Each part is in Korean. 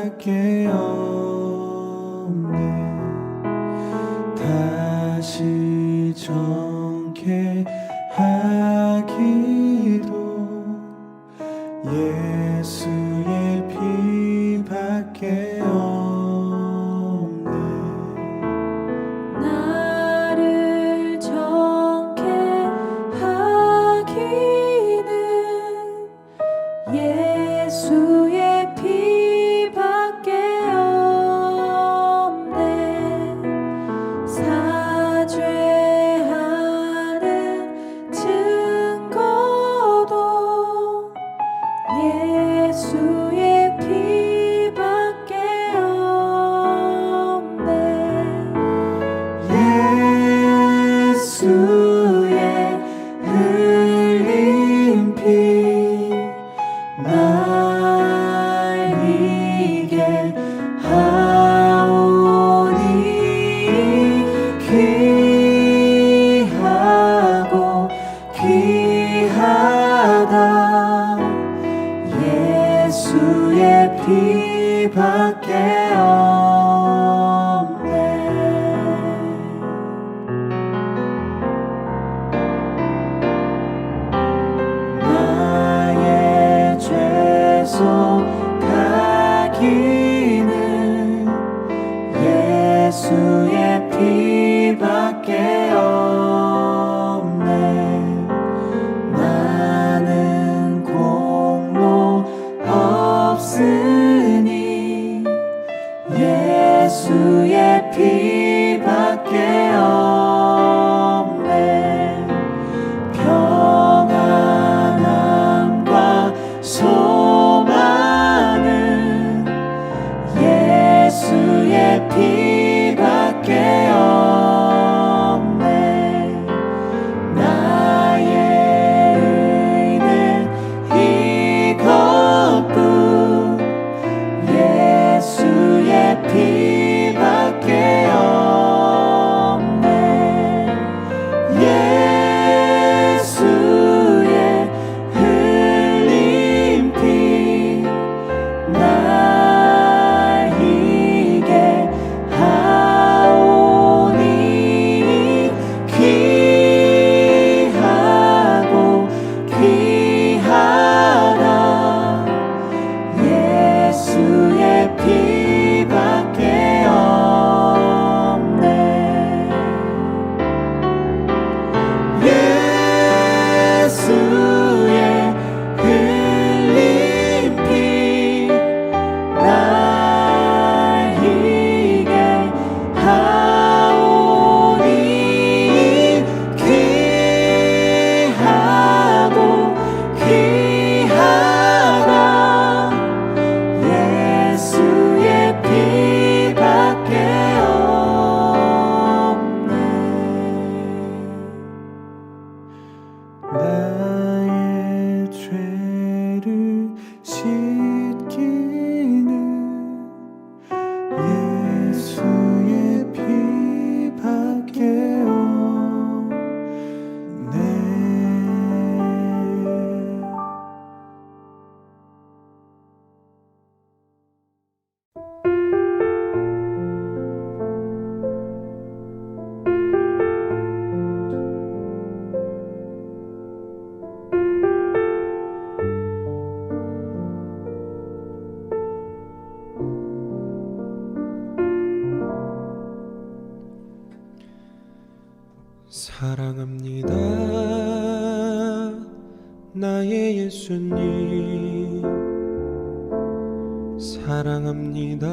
피밖에 없네. 다시 정케 하기도 예수의 피밖에 없네. 나를 정케 하기는 예수의 피밖에 없네. 사죄하는 증거도 예수의 피밖에 없네. 예수의 흘린 피 나에게 하오니 귀하고 귀하다. 예수의 피밖에 없네. 나의 죄속 가기는 예수의 피밖에 없네. 나는 공로 없으니 예수의 피밖에 없네. 평안함과 소망은 예수의 피밖에 없네. 나의 의는 이것뿐 예수의 피밖에 없네. 예수의 흘린 피 나에게 하오니 귀하고 귀하다. 예수의 피밖에 없네. 예수의 흘린 피 나에게 하오니 귀하고 귀하다. 예수의 피밖에 없네. 나의 죄를 씻기는 예수의 피밖에 없네. 사랑합니다. 나의 예수님 사랑합니다.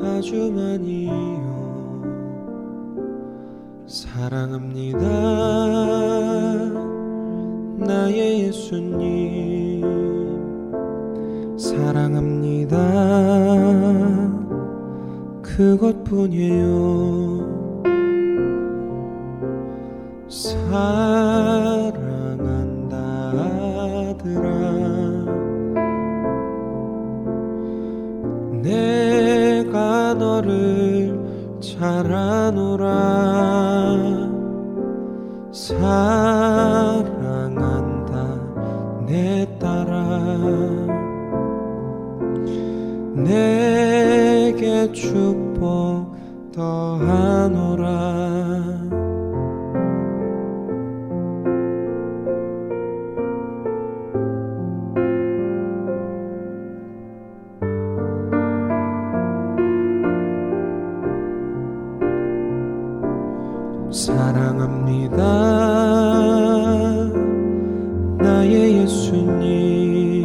아주 많이요. 사랑합니다. 나의 예수님 사랑합니다. 그것뿐이에요. 사랑한다 아들아 내가 너를 잘 아노라. 사랑한다 내 딸아 내게 축복 더하노라. 사랑합니다 나의 예수님,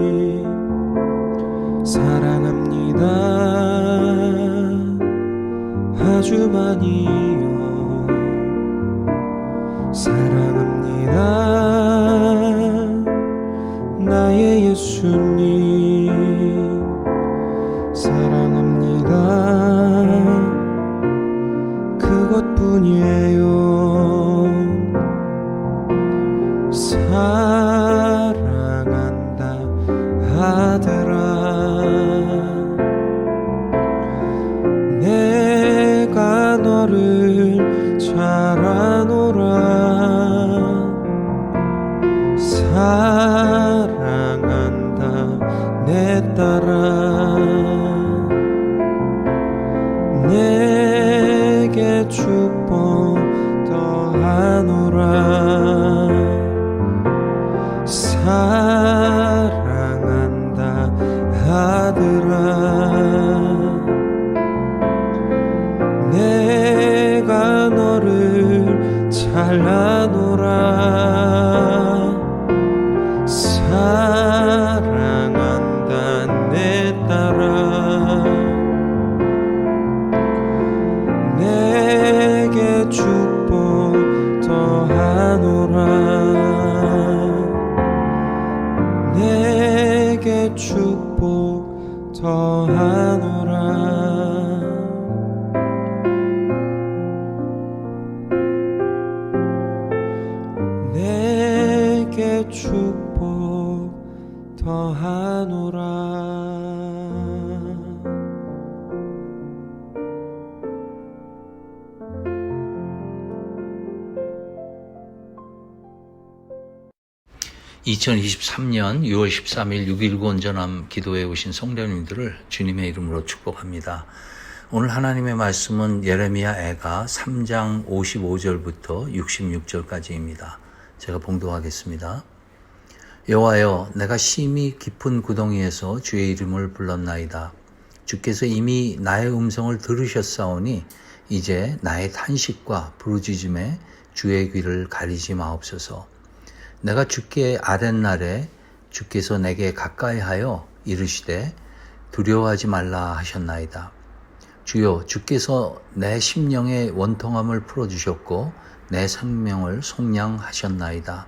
사랑합니다 아주 많이요. 사랑합니다 나의 예수님, 사랑합니다 그것뿐이에요. 사랑한다 아들아, 내가 너를 잘 아노라. 사랑한다 내 딸아, 내게 축복 더하노라. 사랑한다 아들아, 내가 너를 잘 아노라. 사랑한다 내 딸아, 내게 축복 더하노라. 내게 축복 더하노라. 내게 축복 더하노라. 2023년 6월 13일 6.19 온전함 기도에 오신 성도님들을 주님의 이름으로 축복합니다. 오늘 하나님의 말씀은 예레미야 애가 3장 55절부터 66절까지입니다. 제가 봉독하겠습니다. 여호와여, 내가 심히 깊은 구덩이에서 주의 이름을 불렀나이다. 주께서 이미 나의 음성을 들으셨사오니 이제 나의 탄식과 부르짖음에 주의 귀를 가리지 마옵소서. 내가 주께 아랫날에 주께서 내게 가까이하여 이르시되 두려워하지 말라 하셨나이다. 주여, 주께서 내 심령의 원통함을 풀어주셨고 내 생명을 속량하셨나이다.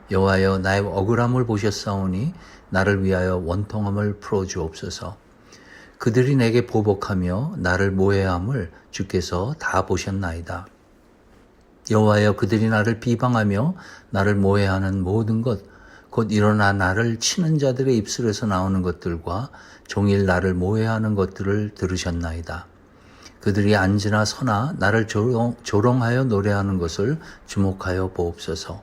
여호와여, 나의 억울함을 보셨사오니 나를 위하여 원통함을 풀어주옵소서. 그들이 내게 보복하며 나를 모해함을 주께서 다 보셨나이다. 여호와여, 그들이 나를 비방하며 나를 모해하는 모든 것, 곧 일어나 나를 치는 자들의 입술에서 나오는 것들과 종일 나를 모해하는 것들을 들으셨나이다. 그들이 앉으나 서나 나를 조롱하여 노래하는 것을 주목하여 보옵소서.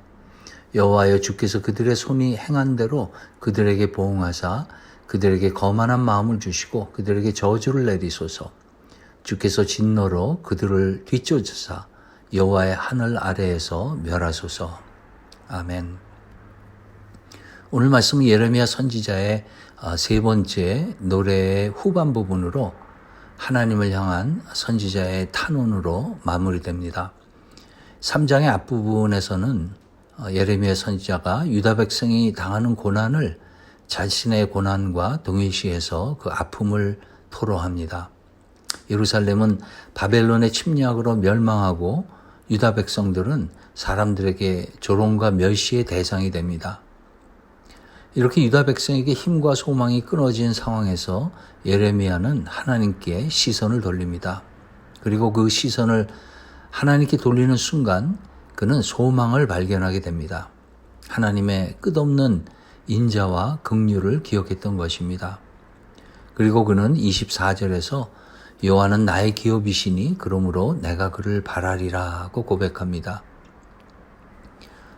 여호와여, 주께서 그들의 손이 행한 대로 그들에게 보응하사 그들에게 거만한 마음을 주시고 그들에게 저주를 내리소서. 주께서 진노로 그들을 뒤쫓으사 여호와의 하늘 아래에서 멸하소서. 아멘. 오늘 말씀은 예레미야 선지자의 세 번째 노래의 후반 부분으로 하나님을 향한 선지자의 탄원으로 마무리됩니다. 3장의 앞부분에서는 예레미야 선지자가 유다 백성이 당하는 고난을 자신의 고난과 동일시해서 그 아픔을 토로합니다. 예루살렘은 바벨론의 침략으로 멸망하고 유다 백성들은 사람들에게 조롱과 멸시의 대상이 됩니다. 이렇게 유다 백성에게 힘과 소망이 끊어진 상황에서 예레미야는 하나님께 시선을 돌립니다. 그리고 그 시선을 하나님께 돌리는 순간 그는 소망을 발견하게 됩니다. 하나님의 끝없는 인자와 긍휼을 기억했던 것입니다. 그리고 그는 24절에서 여호와는 나의 기업이시니 그러므로 내가 그를 바라리라고 고백합니다.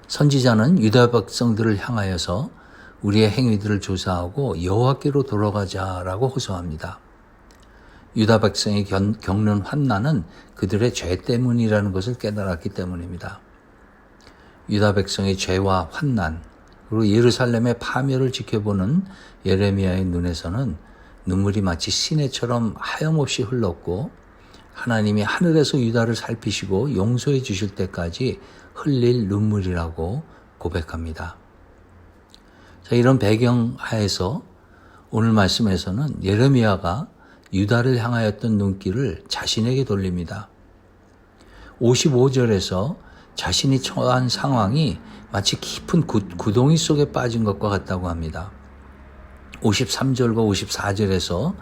선지자는 유다 백성들을 향하여서 우리의 행위들을 조사하고 여호와께로 돌아가자라고 호소합니다. 유다 백성이 겪는 환난은 그들의 죄 때문이라는 것을 깨달았기 때문입니다. 유다 백성의 죄와 환난, 그리고 예루살렘의 파멸을 지켜보는 예레미야의 눈에서는 눈물이 마치 시내처럼 하염없이 흘렀고 하나님이 하늘에서 유다를 살피시고 용서해 주실 때까지 흘릴 눈물이라고 고백합니다. 자, 이런 배경 하에서 오늘 말씀에서는 예레미야가 유다를 향하였던 눈길을 자신에게 돌립니다. 55절에서 자신이 처한 상황이 마치 깊은 구덩이 속에 빠진 것과 같다고 합니다. 53절과 54절에서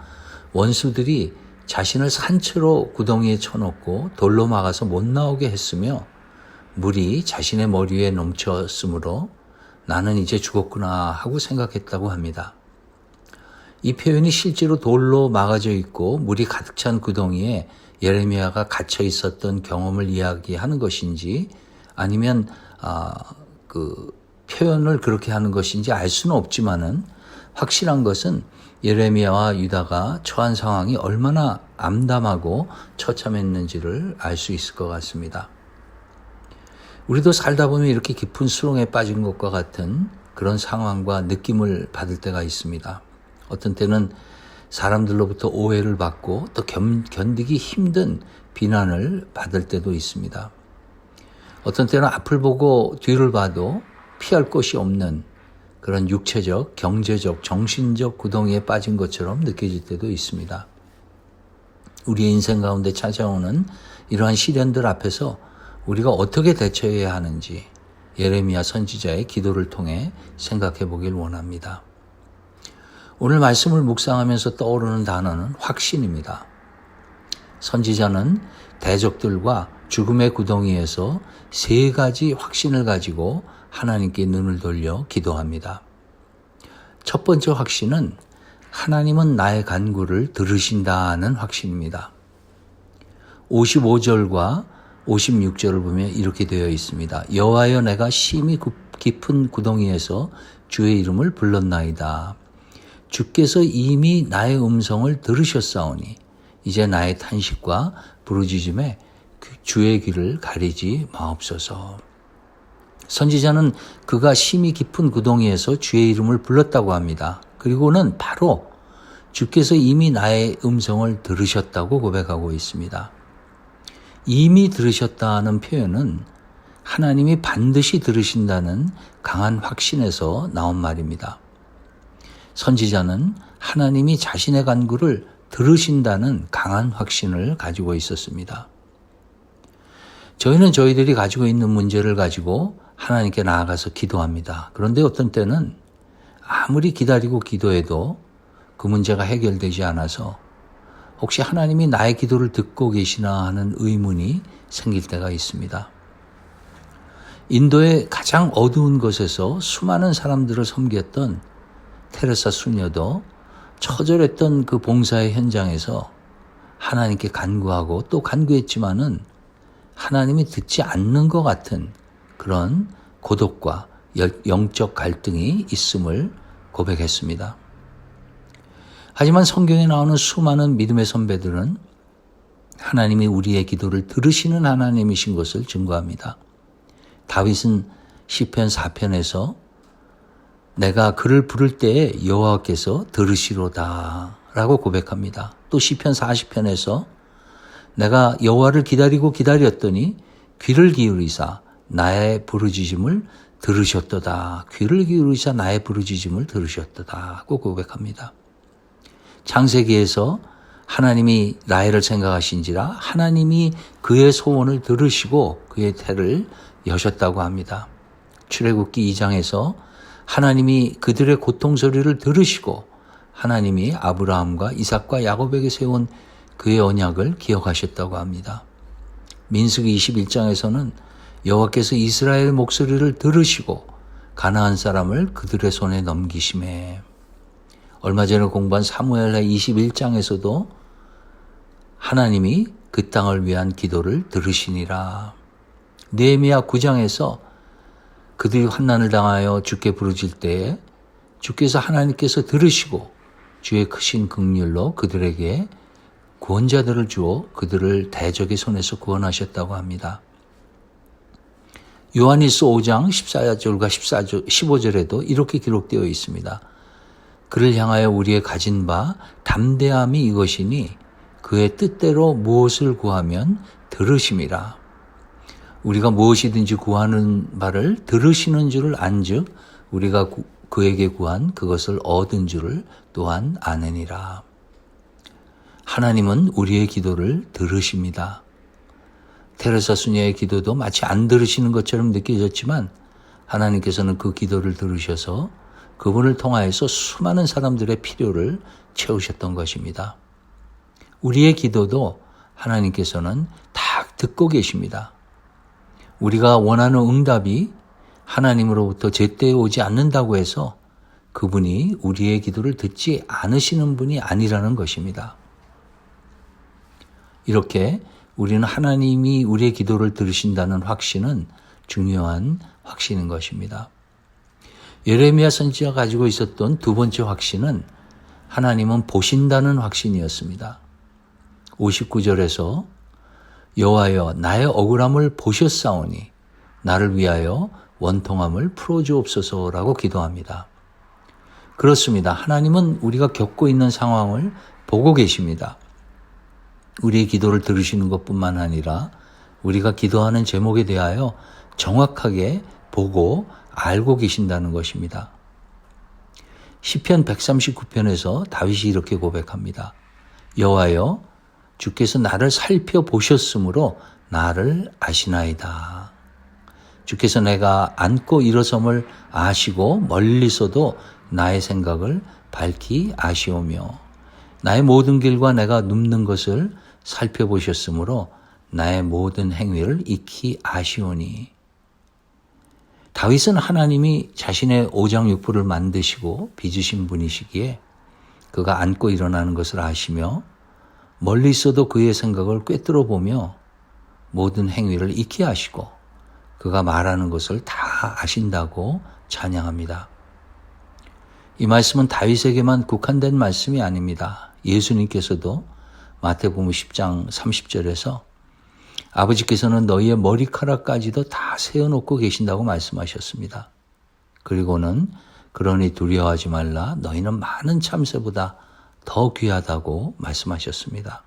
원수들이 자신을 산채로 구덩이에 쳐놓고 돌로 막아서 못 나오게 했으며 물이 자신의 머리 위에 넘쳤으므로 나는 이제 죽었구나 하고 생각했다고 합니다. 이 표현이 실제로 돌로 막아져 있고 물이 가득 찬 구덩이에 예레미야가 갇혀 있었던 경험을 이야기하는 것인지 아니면 그 표현을 그렇게 하는 것인지 알 수는 없지만은 확실한 것은 예레미야와 유다가 처한 상황이 얼마나 암담하고 처참했는지를 알 수 있을 것 같습니다. 우리도 살다 보면 이렇게 깊은 수렁에 빠진 것과 같은 그런 상황과 느낌을 받을 때가 있습니다. 어떤 때는 사람들로부터 오해를 받고 또 견디기 힘든 비난을 받을 때도 있습니다. 어떤 때는 앞을 보고 뒤를 봐도 피할 곳이 없는 그런 육체적, 경제적, 정신적 구덩이에 빠진 것처럼 느껴질 때도 있습니다. 우리의 인생 가운데 찾아오는 이러한 시련들 앞에서 우리가 어떻게 대처해야 하는지 예레미야 선지자의 기도를 통해 생각해 보길 원합니다. 오늘 말씀을 묵상하면서 떠오르는 단어는 확신입니다. 선지자는 대적들과 죽음의 구덩이에서 세 가지 확신을 가지고 하나님께 눈을 돌려 기도합니다. 첫 번째 확신은 하나님은 나의 간구를 들으신다는 확신입니다. 55절과 56절을 보면 이렇게 되어 있습니다. 여호와여 내가 심히 깊은 구덩이에서 주의 이름을 불렀나이다. 주께서 이미 나의 음성을 들으셨사오니 이제 나의 탄식과 부르짖음에 주의 귀를 가리지 마옵소서. 선지자는 그가 심히 깊은 구덩이에서 주의 이름을 불렀다고 합니다. 그리고는 바로 주께서 이미 나의 음성을 들으셨다고 고백하고 있습니다. 이미 들으셨다는 표현은 하나님이 반드시 들으신다는 강한 확신에서 나온 말입니다. 선지자는 하나님이 자신의 간구를 들으신다는 강한 확신을 가지고 있었습니다. 저희는 저희들이 가지고 있는 문제를 가지고 하나님께 나아가서 기도합니다. 그런데 어떤 때는 아무리 기다리고 기도해도 그 문제가 해결되지 않아서 혹시 하나님이 나의 기도를 듣고 계시나 하는 의문이 생길 때가 있습니다. 인도의 가장 어두운 곳에서 수많은 사람들을 섬겼던 테레사 수녀도 처절했던 그 봉사의 현장에서 하나님께 간구하고 또 간구했지만은 하나님이 듣지 않는 것 같은 그런 고독과 영적 갈등이 있음을 고백했습니다. 하지만 성경에 나오는 수많은 믿음의 선배들은 하나님이 우리의 기도를 들으시는 하나님이신 것을 증거합니다. 다윗은 시편 4편에서 내가 그를 부를 때에 여호와께서 들으시로다 라고 고백합니다. 또 시편 40편에서 내가 여호와를 기다리고 기다렸더니 귀를 기울이사 나의 부르짖음을 들으셨도다. 귀를 기울이사 나의 부르짖음을 들으셨도다 하고 고백합니다. 창세기에서 하나님이 라헬을 생각하신지라 하나님이 그의 소원을 들으시고 그의 태를 여셨다고 합니다. 출애굽기 2장에서 하나님이 그들의 고통 소리를 들으시고 하나님이 아브라함과 이삭과 야곱에게 세운 그의 언약을 기억하셨다고 합니다. 민수기 21장에서는 여호와께서 이스라엘 목소리를 들으시고 가나안 사람을 그들의 손에 넘기심에 얼마 전에 공부한 사무엘하 21장에서도 하나님이 그 땅을 위한 기도를 들으시니라. 느헤미야 9장에서 그들이 환난을 당하여 주께 부르짖을 때에 주께서 하나님께서 들으시고 주의 크신 긍휼로 그들에게 구원자들을 주어 그들을 대적의 손에서 구원하셨다고 합니다. 요한일서 5장 14절과 15절에도 이렇게 기록되어 있습니다. 그를 향하여 우리의 가진 바 담대함이 이것이니 그의 뜻대로 무엇을 구하면 들으심이라. 우리가 무엇이든지 구하는 바를 들으시는 줄을 안즉 우리가 그에게 구한 그것을 얻은 줄을 또한 아느니라. 하나님은 우리의 기도를 들으십니다. 테레사 수녀의 기도도 마치 안 들으시는 것처럼 느껴졌지만 하나님께서는 그 기도를 들으셔서 그분을 통하여서 수많은 사람들의 필요를 채우셨던 것입니다. 우리의 기도도 하나님께서는 다 듣고 계십니다. 우리가 원하는 응답이 하나님으로부터 제때에 오지 않는다고 해서 그분이 우리의 기도를 듣지 않으시는 분이 아니라는 것입니다. 이렇게 우리는 하나님이 우리의 기도를 들으신다는 확신은 중요한 확신인 것입니다. 예레미야 선지자가 가지고 있었던 두 번째 확신은 하나님은 보신다는 확신이었습니다. 59절에서 여호와여 나의 억울함을 보셨사오니 나를 위하여 원통함을 풀어주옵소서라고 기도합니다. 그렇습니다. 하나님은 우리가 겪고 있는 상황을 보고 계십니다. 우리의 기도를 들으시는 것뿐만 아니라 우리가 기도하는 제목에 대하여 정확하게 보고 알고 계신다는 것입니다. 시편 139편에서 다윗이 이렇게 고백합니다. 여호와여 주께서 나를 살펴보셨으므로 나를 아시나이다. 주께서 내가 앉고 일어섬을 아시고 멀리서도 나의 생각을 밝히 아시오며 나의 모든 길과 내가 눕는 것을 살펴보셨으므로 나의 모든 행위를 익히 아시오니. 다윗은 하나님이 자신의 오장육부를 만드시고 빚으신 분이시기에 그가 앉고 일어나는 것을 아시며 멀리 있어도 그의 생각을 꿰뚫어 보며 모든 행위를 익히 아시고 그가 말하는 것을 다 아신다고 찬양합니다. 이 말씀은 다윗에게만 국한된 말씀이 아닙니다. 예수님께서도 마태복음 10장 30절에서 아버지께서는 너희의 머리카락까지도 다 세어놓고 계신다고 말씀하셨습니다. 그리고는 그러니 두려워하지 말라 너희는 많은 참새보다 더 귀하다고 말씀하셨습니다.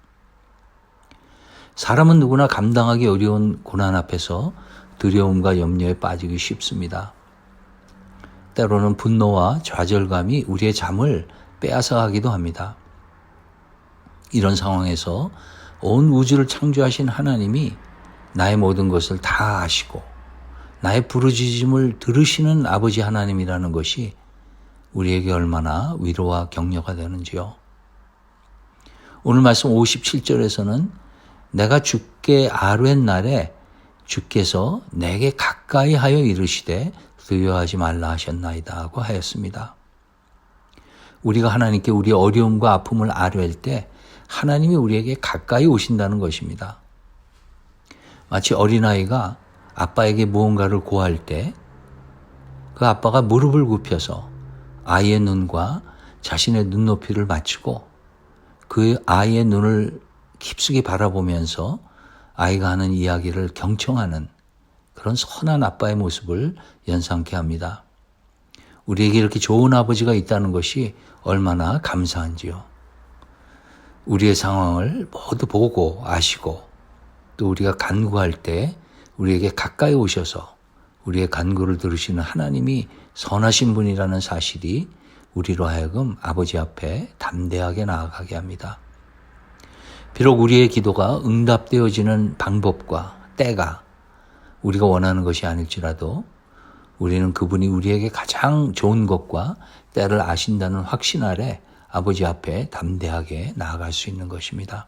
사람은 누구나 감당하기 어려운 고난 앞에서 두려움과 염려에 빠지기 쉽습니다. 때로는 분노와 좌절감이 우리의 잠을 빼앗아가기도 합니다. 이런 상황에서 온 우주를 창조하신 하나님이 나의 모든 것을 다 아시고 나의 부르짖음을 들으시는 아버지 하나님이라는 것이 우리에게 얼마나 위로와 격려가 되는지요. 오늘 말씀 57절에서는 내가 주께 아뢰는 날에 주께서 내게 가까이 하여 이르시되 두려워하지 말라 하셨나이다 하고 하였습니다. 우리가 하나님께 우리 어려움과 아픔을 아뢰할 때 하나님이 우리에게 가까이 오신다는 것입니다. 마치 어린아이가 아빠에게 무언가를 구할 때 그 아빠가 무릎을 굽혀서 아이의 눈과 자신의 눈높이를 맞추고 그 아이의 눈을 깊숙이 바라보면서 아이가 하는 이야기를 경청하는 그런 선한 아빠의 모습을 연상케 합니다. 우리에게 이렇게 좋은 아버지가 있다는 것이 얼마나 감사한지요. 우리의 상황을 모두 보고 아시고 또 우리가 간구할 때 우리에게 가까이 오셔서 우리의 간구를 들으시는 하나님이 선하신 분이라는 사실이 우리로 하여금 아버지 앞에 담대하게 나아가게 합니다. 비록 우리의 기도가 응답되어지는 방법과 때가 우리가 원하는 것이 아닐지라도 우리는 그분이 우리에게 가장 좋은 것과 때를 아신다는 확신 아래 아버지 앞에 담대하게 나아갈 수 있는 것입니다.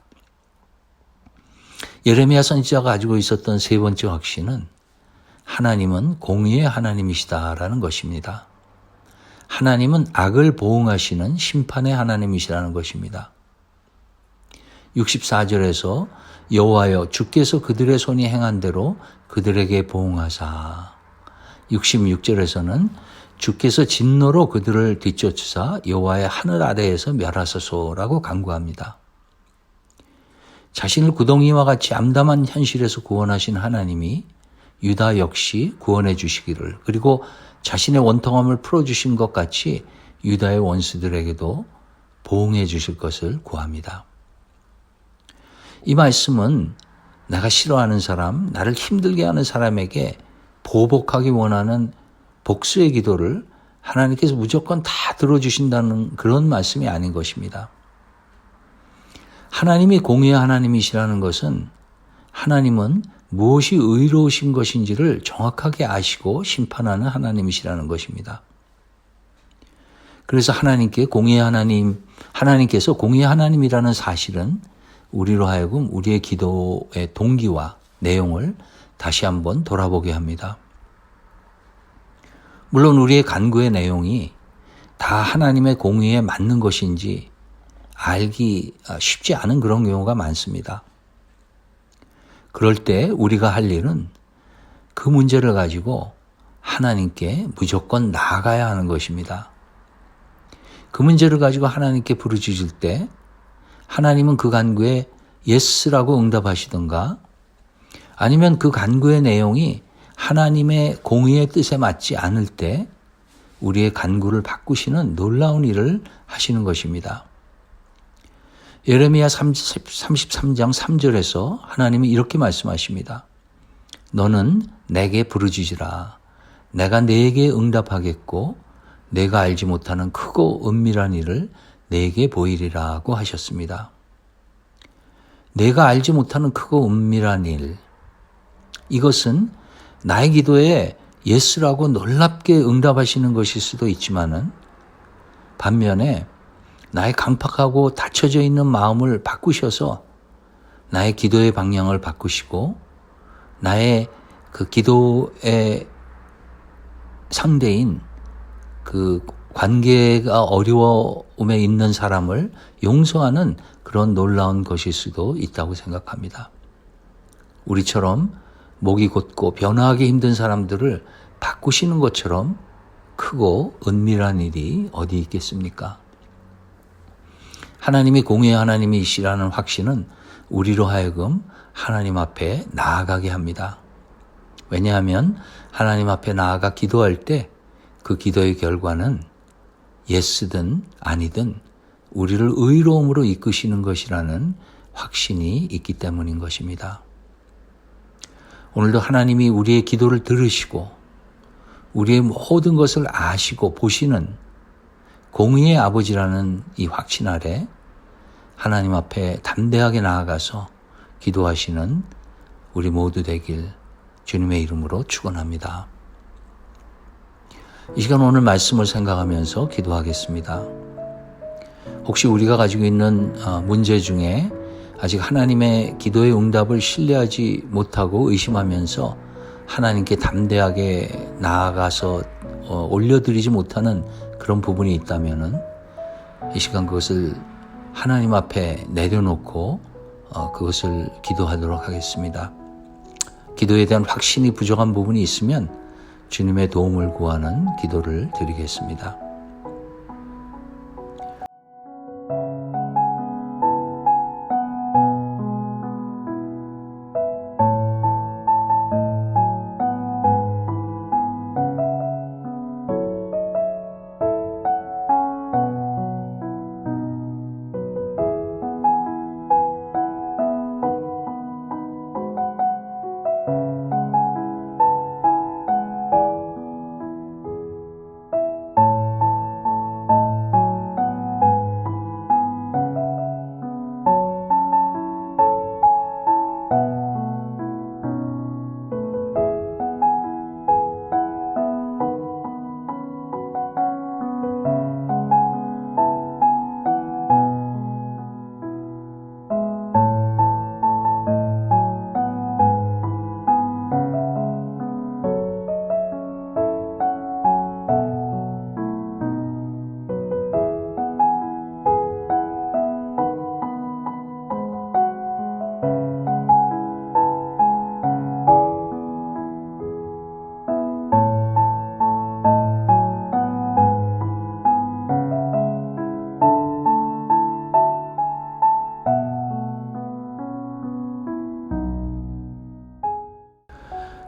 예레미야 선지자가 가지고 있었던 세 번째 확신은 하나님은 공의의 하나님이시다라는 것입니다. 하나님은 악을 보응하시는 심판의 하나님이시라는 것입니다. 64절에서 여호와여 주께서 그들의 손이 행한 대로 그들에게 보응하사. 66절에서는 주께서 진노로 그들을 뒤쫓으사 여호와의 하늘 아래에서 멸하소서라고 간구합니다. 자신을 구덩이와 같이 암담한 현실에서 구원하신 하나님이 유다 역시 구원해 주시기를, 그리고 자신의 원통함을 풀어주신 것 같이 유다의 원수들에게도 보응해 주실 것을 구합니다. 이 말씀은 내가 싫어하는 사람, 나를 힘들게 하는 사람에게 보복하기 원하는 복수의 기도를 하나님께서 무조건 다 들어주신다는 그런 말씀이 아닌 것입니다. 하나님이 공의의 하나님이시라는 것은 하나님은 무엇이 의로우신 것인지를 정확하게 아시고 심판하는 하나님이시라는 것입니다. 그래서 하나님께서 공의의 하나님이라는 사실은 우리로 하여금 우리의 기도의 동기와 내용을 다시 한번 돌아보게 합니다. 물론 우리의 간구의 내용이 다 하나님의 공의에 맞는 것인지 알기 쉽지 않은 그런 경우가 많습니다. 그럴 때 우리가 할 일은 그 문제를 가지고 하나님께 무조건 나아가야 하는 것입니다. 그 문제를 가지고 하나님께 부르짖을 때 하나님은 그 간구에 예스라고 응답하시던가, 아니면 그 간구의 내용이 하나님의 공의의 뜻에 맞지 않을 때 우리의 간구를 바꾸시는 놀라운 일을 하시는 것입니다. 예레미야 33장 3절에서 하나님이 이렇게 말씀하십니다. 너는 내게 부르짖으라. 내가 네게 응답하겠고 내가 알지 못하는 크고 은밀한 일을 네게 보이리라고 하셨습니다. 내가 알지 못하는 크고 은밀한 일, 이것은 나의 기도에 예스라고 놀랍게 응답하시는 것일 수도 있지만은 반면에 나의 강팍하고 닫혀져 있는 마음을 바꾸셔서 나의 기도의 방향을 바꾸시고 나의 그 기도의 상대인 그 관계가 어려움에 있는 사람을 용서하는 그런 놀라운 것일 수도 있다고 생각합니다. 우리처럼 목이 곧고 변화하기 힘든 사람들을 바꾸시는 것처럼 크고 은밀한 일이 어디 있겠습니까? 하나님이 공의의 하나님이시라는 확신은 우리로 하여금 하나님 앞에 나아가게 합니다. 왜냐하면 하나님 앞에 나아가 기도할 때 그 기도의 결과는 예스든 아니든 우리를 의로움으로 이끄시는 것이라는 확신이 있기 때문인 것입니다. 오늘도 하나님이 우리의 기도를 들으시고 우리의 모든 것을 아시고 보시는 공의의 아버지라는 이 확신 아래 하나님 앞에 담대하게 나아가서 기도하시는 우리 모두 되길 주님의 이름으로 축원합니다. 이 시간 오늘 말씀을 생각하면서 기도하겠습니다. 혹시 우리가 가지고 있는 문제 중에 아직 하나님의 기도의 응답을 신뢰하지 못하고 의심하면서 하나님께 담대하게 나아가서 올려드리지 못하는 그런 부분이 있다면은 이 시간 그것을 하나님 앞에 내려놓고 그것을 기도하도록 하겠습니다. 기도에 대한 확신이 부족한 부분이 있으면 주님의 도움을 구하는 기도를 드리겠습니다.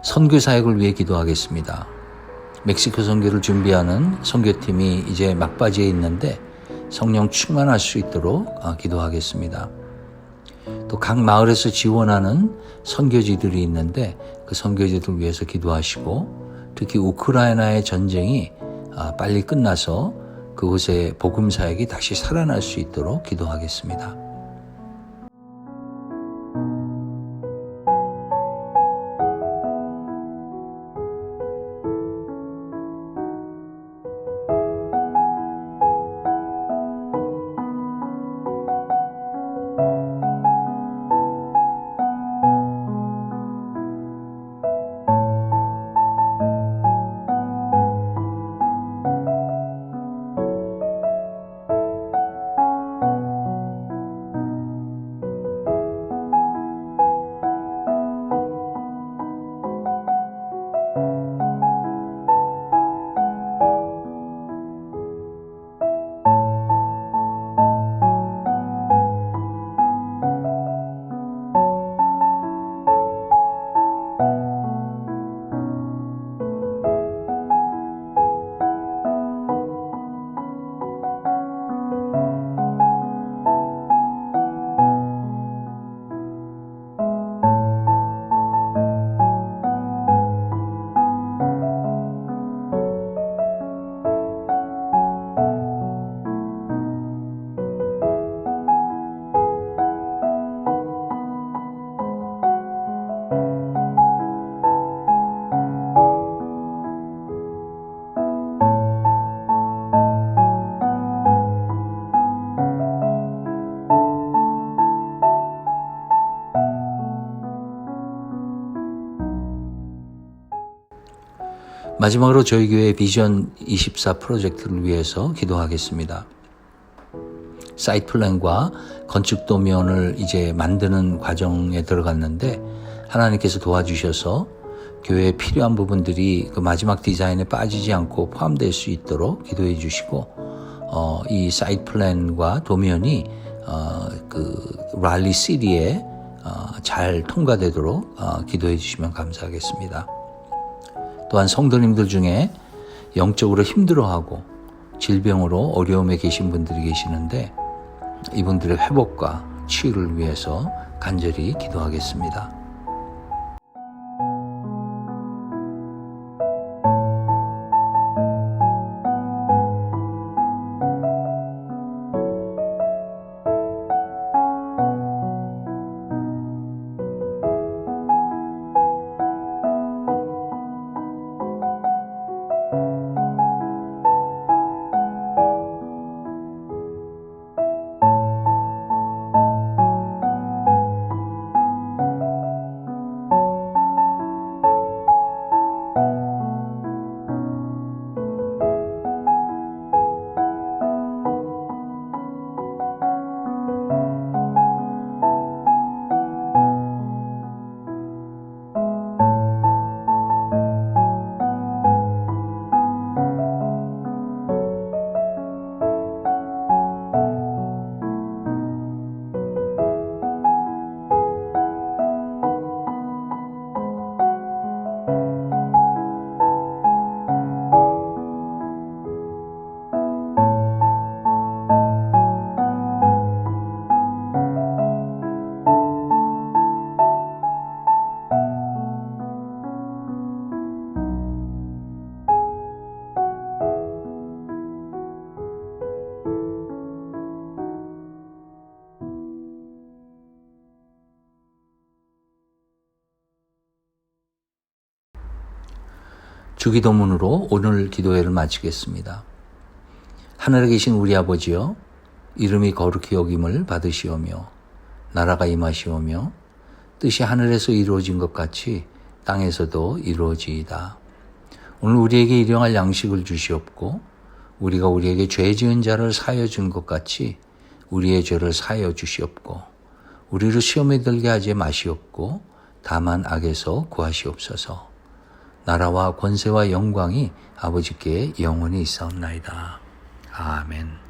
선교 사역을 위해 기도하겠습니다. 멕시코 선교를 준비하는 선교팀이 이제 막바지에 있는데 성령 충만할 수 있도록 기도하겠습니다. 또 각 마을에서 지원하는 선교지들이 있는데 그 선교지들 위해서 기도하시고, 특히 우크라이나의 전쟁이 빨리 끝나서 그곳에 복음 사역이 다시 살아날 수 있도록 기도하겠습니다. 마지막으로 저희 교회 비전 24 프로젝트를 위해서 기도하겠습니다. 사이트 플랜과 건축 도면을 이제 만드는 과정에 들어갔는데 하나님께서 도와주셔서 교회에 필요한 부분들이 그 마지막 디자인에 빠지지 않고 포함될 수 있도록 기도해 주시고, 이 사이트 플랜과 도면이 그 랄리 시리에 잘 통과되도록 기도해 주시면 감사하겠습니다. 또한 성도님들 중에 영적으로 힘들어하고 질병으로 어려움에 계신 분들이 계시는데 이분들의 회복과 치유를 위해서 간절히 기도하겠습니다. 주기도문으로 오늘 기도회를 마치겠습니다. 하늘에 계신 우리 아버지여, 이름이 거룩히 여김을 받으시오며 나라가 임하시오며 뜻이 하늘에서 이루어진 것 같이 땅에서도 이루어지이다. 오늘 우리에게 일용할 양식을 주시옵고 우리가 우리에게 죄 지은 자를 사하여 준 것 같이 우리의 죄를 사하여 주시옵고 우리를 시험에 들게 하지 마시옵고 다만 악에서 구하시옵소서. 나라와 권세와 영광이 아버지께 영원히 있사옵나이다. 아멘.